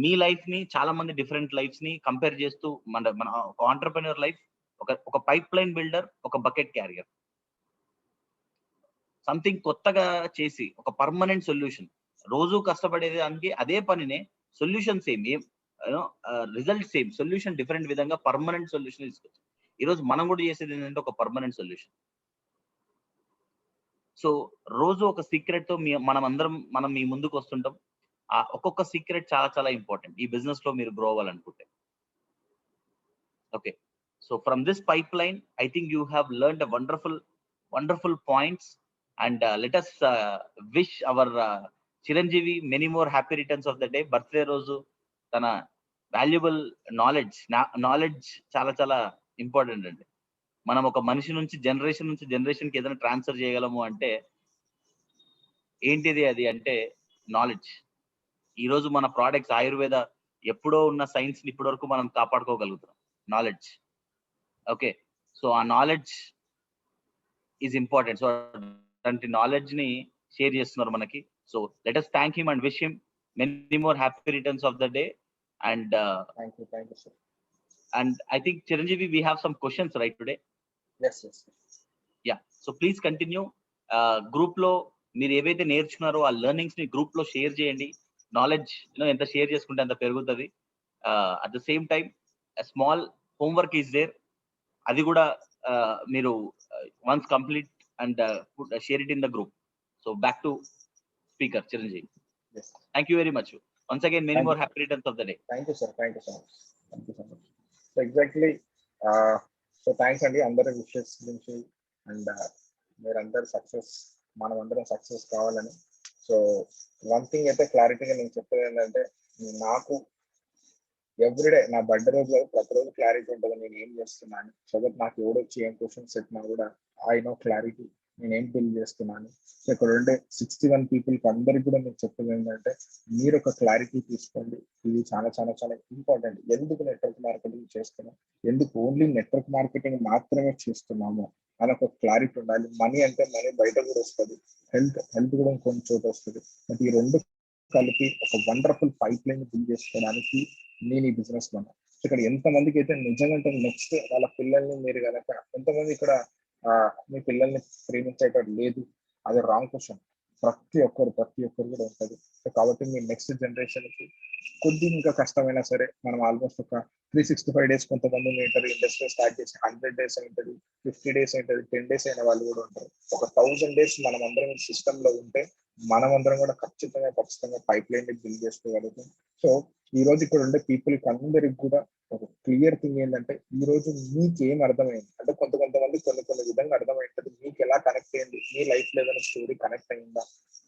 మీ లైఫ్ ని, చాలా మంది డిఫరెంట్ లైఫ్స్ ని కంపేర్ చేస్తూ మన మన ఆంటర్‌ప్రెన్యూర్ లైఫ్ ఒక పైప్ లైన్ బిల్డర్, ఒక బకెట్ క్యారియర్, సంథింగ్ కొత్తగా చేసి ఒక పర్మనెంట్ సొల్యూషన్, రోజు కష్టపడేది దానికి అదే పనినే, సొల్యూషన్ సేమ్, ఏం రిజల్ట్ సేమ్, సొల్యూషన్ డిఫరెంట్ విధంగా పర్మనెంట్ సొల్యూషన్ తీసుకొచ్చి ఈ రోజు మనం కూడా చేసేది ఏంటంటే ఒక పర్మనెంట్ సొల్యూషన్. సో రోజు ఒక సీక్రెట్ తో మనం మీ ముందుకు వస్తుంటాం. ఆ ఒక్కొక్క సీక్రెట్ చాలా చాలా ఇంపార్టెంట్ ఈ బిజినెస్ లో మీరు గ్రో అవ్వాలనుకుంటే. Okay, so from this pipeline I think you have learned wonderful points, and let us wish our Chiranjeevi many more happy returns of the day. Birthday రోజు తన వాల్యుబుల్ నాలెడ్జ్ చాలా చాలా important అండి. మనం ఒక మనిషి నుంచి జనరేషన్ కి ఏదైనా ట్రాన్స్ఫర్ చేయగలము అంటే ఏంటిది అది అంటే నాలెడ్జ్. ఈ రోజు మన ప్రోడక్ట్స్ ఆయుర్వేద ఎప్పుడో ఉన్న సైన్స్ ని ఇప్పటి వరకు మనం కాపాడుకోగలుగుతున్నాం, నాలెడ్జ్. ఓకే, సో ఆ నాలెడ్జ్ ఈజ్ ఇంపార్టెంట్. సో అలాంటి నాలెడ్జ్ ని షేర్ చేస్తున్నారు మనకి. So let us thank him and wish him many more happy returns of the day. And Thank you, sir. and I think Chiranjeevi, we have some questions right today. Yes. Yeah, so please continue. Group లో మీరు ఏవైతే నేర్చుకున్నారో ఆ learnings ని group లో share చేయండి. Knowledge ఎంత share చేసుకుంటే అంత పెరుగుతుంది. At the same time small homework is there, అది కూడా మీరు once complete and share it in the group. So back to speaker Chiranjeevi. Yes. Thank you very much. Once again, many Thank more you. happy returns of the day. Thank you, sir. Thank you so much. So exactly, so thanks అండి అందరి wishes గురించి, and మీరందరూ success, మనం అందరం success కావాలని. So one thing అయితే క్లారిటీగా నేను చెప్పేది ఏంటంటే, నాకు ఎవ్రీడే నా బర్త్డే రోజు ప్రతిరోజు క్లారిటీ ఉంటుంది నేను ఏం చేస్తున్నాను. సో దట్ నాకు ఎవడొచ్చి ఏం క్వశ్చన్స్ పెట్టినా కూడా ఐ నో క్లారిటీ నేను ఏం బిల్డ్ చేస్తున్నాను. సో ఇక్కడ ఉండే 61 పీపుల్కి అందరికి కూడా నేను చెప్పేది ఏంటంటే, మీరు ఒక క్లారిటీ తీసుకోండి. ఇది చాలా చాలా చాలా ఇంపార్టెంట్. ఎందుకు నెట్వర్క్ మార్కెటింగ్ చేస్తున్నాం, ఎందుకు ఓన్లీ నెట్వర్క్ మార్కెటింగ్ మాత్రమే చేస్తున్నాము అని ఒక క్లారిటీ ఉండాలి. మనీ అంటే మనీ బయట కూడా వస్తుంది, హెల్త్ కూడా ఇంకొన్ని చోట వస్తుంది. బట్ ఈ రెండు కలిపి ఒక వండర్ఫుల్ పైప్ లైన్ బిల్డ్ చేసుకోవడానికి నేను ఈ బిజినెస్ లో. ఇక్కడ ఎంతమందికి అయితే నిజంగా నెక్స్ట్ వాళ్ళ పిల్లల్ని మీరు కనుక, ఎంతమంది ఇక్కడ మీ పిల్లల్ని ప్రేమించేటట్టు లేదు, అది రాంగ్ క్వశ్చన్. ప్రతి ఒక్కరు కూడా ఉంటుంది. సో కాబట్టి మీ నెక్స్ట్ జనరేషన్ కి కొద్దిగా ఇంకా కష్టమైనా సరే, మనం ఆల్మోస్ట్ ఒక 365 days కొంతమంది ఉంటారు ఇండస్ట్రీ స్టార్ట్ చేసి 100 days ఉంటుంది, 50 days ఉంటుంది, 10 days అయిన వాళ్ళు కూడా ఉంటారు. ఒక 1000 days మనం అందరం సిస్టమ్ లో ఉంటే మనం అందరం కూడా ఖచ్చితంగా పైప్ లైన్ ని బిల్డ్ చేసుకోగలుగుతాం. సో ఈ రోజు ఇక్కడ ఉండే పీపుల్ కి అందరికి కూడా ఒక క్లియర్ థింగ్ ఏంటంటే, ఈ రోజు మీకు ఏం అర్థమైంది అంటే, కొంతమంది కొన్ని విధంగా అర్థమైంటుంది. మీకు ఎలా కనెక్ట్ అయింది, మీ లైఫ్ లో ఏదైనా స్టోరీ కనెక్ట్ అయిందా?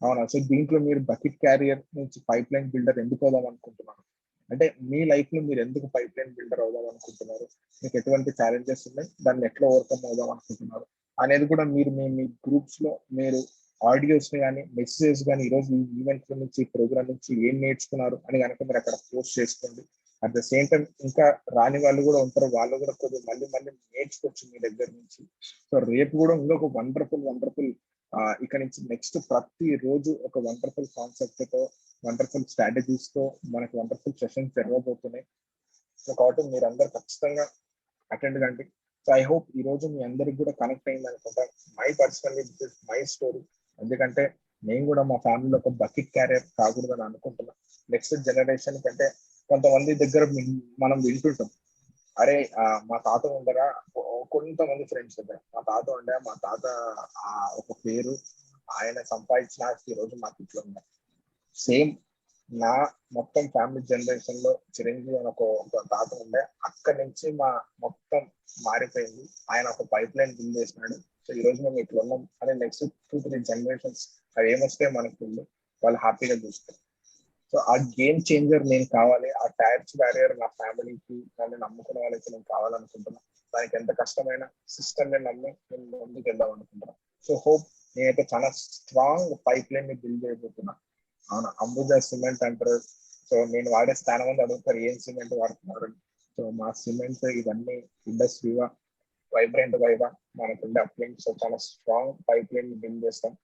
అవునా? సో దీంట్లో మీరు బకెట్ క్యారియర్ నుంచి పైప్ లైన్ బిల్డర్ ఎందుకు అవుదాం అనుకుంటున్నారు అంటే, మీ లైఫ్ లో మీరు ఎందుకు పైప్ లైన్ బిల్డర్ అవుదాం అనుకుంటున్నారు, మీకు ఎటువంటి ఛాలెంజెస్ ఉన్నాయి, దాన్ని ఎట్లా ఓవర్కమ్ అవుదాం అనుకుంటున్నారు అనేది కూడా మీరు మీ గ్రూప్స్ లో మీరు ఆడియోస్ కానీ మెసేజెస్ కానీ ఈరోజు ఈ ఈవెంట్ నుంచి ప్రోగ్రామ్ నుంచి ఏం నేర్చుకున్నారు అని కనుక మీరు అక్కడ పోస్ట్ చేసుకోండి. అట్ ద సేమ్ టైం ఇంకా రాని వాళ్ళు కూడా ఉంటారు, వాళ్ళు కూడా కొద్దిగా మళ్ళీ నేర్చుకోవచ్చు మీ దగ్గర నుంచి. సో రేపు కూడా ఇంకొక వండర్ఫుల్ ఇక్కడ నుంచి నెక్స్ట్ ప్రతి రోజు ఒక వండర్ఫుల్ కాన్సెప్ట్ తో, వండర్ఫుల్ స్ట్రాటజీస్ తో మనకి వండర్ఫుల్ సెషన్స్ జరగబోతున్నాయి. సో కాబట్టి మీరు అందరు ఖచ్చితంగా అటెండ్ కండి. సో ఐ హోప్ ఈ రోజు మీ అందరికి కూడా కనెక్ట్ అయింది అనుకుంటా. మై స్టోరీ, ఎందుకంటే నేను కూడా మా ఫ్యామిలీలో ఒక బకెట్ క్యారియర్ కాకూడదని అనుకుంటున్నా. నెక్స్ట్ జనరేషన్ కంటే కొంతమంది దగ్గర మనం వింటుంటాం, అరే మా తాత ఉండరా, కొంతమంది ఫ్రెండ్స్ దగ్గర మా తాత ఒక పేరు, ఆయన సంపాదించిన ఈ రోజు మాకు ఇట్లా ఉన్నాయి. సేమ్ నా మొత్తం ఫ్యామిలీ జనరేషన్ లో చిరంజీవి అని ఒక తాత ఉండే, అక్కడి నుంచి మా మొత్తం మారిపోయింది. ఆయన ఒక పైప్ లైన్ బిల్డ్ చేసినాడు. సో ఈ రోజు మేము ఇట్లా ఉన్నాం అని నెక్స్ట్ 2-3 generations అవి ఏమొస్తే మనకు వాళ్ళు హ్యాపీగా చూస్తారు. సో ఆ గేమ్ చేంజర్ నేను కావాలి, ఆ ట్యాక్స్ బ్యారియర్ నా ఫ్యామిలీకి నన్ను నమ్ముకున్న వాళ్ళకి నేను కావాలనుకుంటున్నా. దానికి ఎంత కష్టమైన సిస్టమ్ నేను నమ్మి నేను ముందుకు వెళ్దాం అనుకుంటున్నా. సో హోప్ నేనైతే చాలా స్ట్రాంగ్ పైప్ లైన్ ని బిల్డ్ చేయబోతున్నా. అవునా, అంబుజా సిమెంట్ అంటారు. సో నేను వాడే చాలా మంది అడుగుతారు ఏం సిమెంట్ వాడుతున్నారు. సో మా సిమెంట్ ఇవన్నీ ఇండస్ట్రీగా వైబ్రెంట్ వైగా మనకుండే అప్లైన్. సో చాలా స్ట్రాంగ్ పైప్ లైన్ బిల్డ్ చేస్తాం.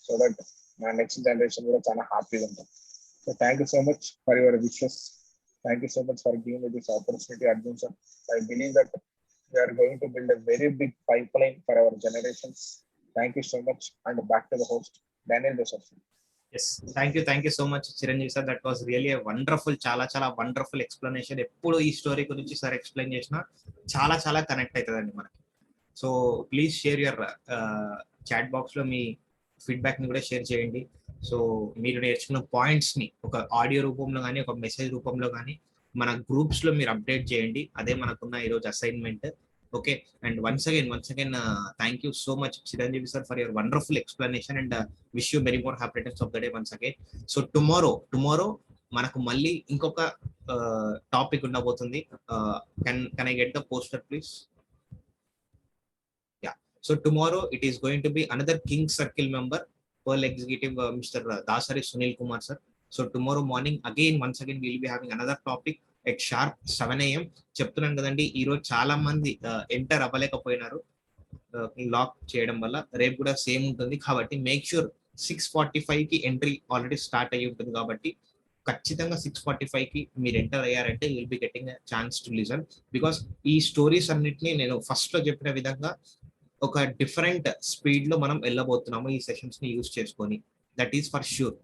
సో దట్ నా నెక్స్ట్ జనరేషన్ కూడా చాలా హ్యాపీగా ఉంటాం. So thank you so much for your wishes. Thank you so much for giving me this opportunity, Arjun sir. I believe that we are going to build a very big pipeline for our generations. Thank you so much. And back to the host, Daniel Joseph. Yes, thank you so much, Chiranjeev sir. That was really a wonderful, చాలా wonderful explanation. ఎప్పుడు ఈ story గురించి sir explain చేసినా చాలా connect అవుతుందండి మనకి. So please share your chat box లో మీ ఫీడ్బ్యాక్ ని కూడా షేర్ చేయండి. సో మీరు నేర్చుకున్న పాయింట్స్ ని ఒక ఆడియో రూపంలో కానీ ఒక మెసేజ్ రూపంలో కానీ మన గ్రూప్స్ లో మీరు అప్డేట్ చేయండి. అదే మనకున్న ఈరోజు assignment. Okay, and once again thank you so much Chiranjeevi sir for your wonderful explanation and wish you very more happy returns of the day once again. So tomorrow మనకు మళ్ళీ ఇంకొక టాపిక్ ఉండబోతుంది. Can I get the poster please? So tomorrow it is going to be another King Circle member, Pearl Executive, Mr. Dasari Sunil Kumar sir. So tomorrow morning once again we will be having another topic at sharp 7 AM. చెప్తున్నాను కదండి, ఈ రోజు చాలా మంది enter అవ్వలేకపోయినారు lock చేయడం వల్ల. రేపు కూడా సేమ్ ఉంటుంది కాబట్టి మేక్ ష్యూర్ 6:45 కి ఎంట్రీ ఆల్రెడీ స్టార్ట్ అయ్యి ఉంటుంది కాబట్టి ఖచ్చితంగా 6:45 కి మీరు ఎంటర్ అయ్యారంటే you will be getting a chance to listen. Because ఈ స్టోరీస్ అన్నిటిని నేను ఫస్ట్ లో చెప్పిన విధంగా ఒక డిఫరెంట్ స్పీడ్ లో మనం వెళ్ళబోతున్నాము ఈ సెషన్స్ ని యూజ్ చేసుకొని. That is for sure.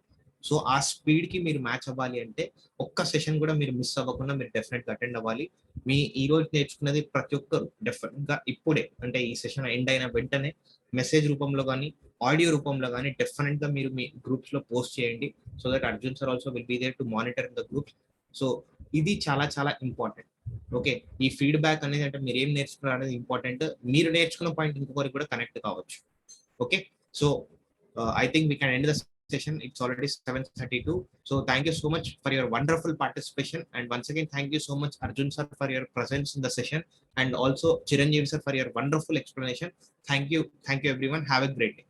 So ఆ స్పీడ్ కి మీరు మ్యాచ్ అవ్వాలి అంటే ఒక్క సెషన్ కూడా మీరు మిస్ అవ్వకుండా మీరు డెఫినెట్ గా అటెండ్ అవ్వాలి. మీ ఈ రోజు నేర్చుకున్నది ప్రతి ఒక్కరు డెఫినెట్ గా ఇప్పుడే, అంటే ఈ సెషన్ ఎండ్ అయిన వెంటనే మెసేజ్ రూపంలో కానీ ఆడియో రూపంలో కానీ డెఫినెట్ గా మీరు మీ గ్రూప్స్ లో పోస్ట్ చేయండి. So that Arjun sir also will be there to monitor the groups. So ఇది చాలా ఇంపార్టెంట్. ఓకే, ఈ ఫీడ్బ్యాక్ అనేది అంటే మీరు ఏం నేర్చుకున్నారు అనేది ఇంపార్టెంట్. మీరు నేర్చుకున్న పాయింట్ ఇంకొకరికి కూడా కనెక్ట్ కావచ్చు. Okay, so I think we can end the session. It's already 7:32. So thank you so much for your wonderful participation, and once again thank you so much Arjun sir for your presence in the session, and also Chiranjeev sir for your wonderful explanation. Thank you everyone. Have a great day.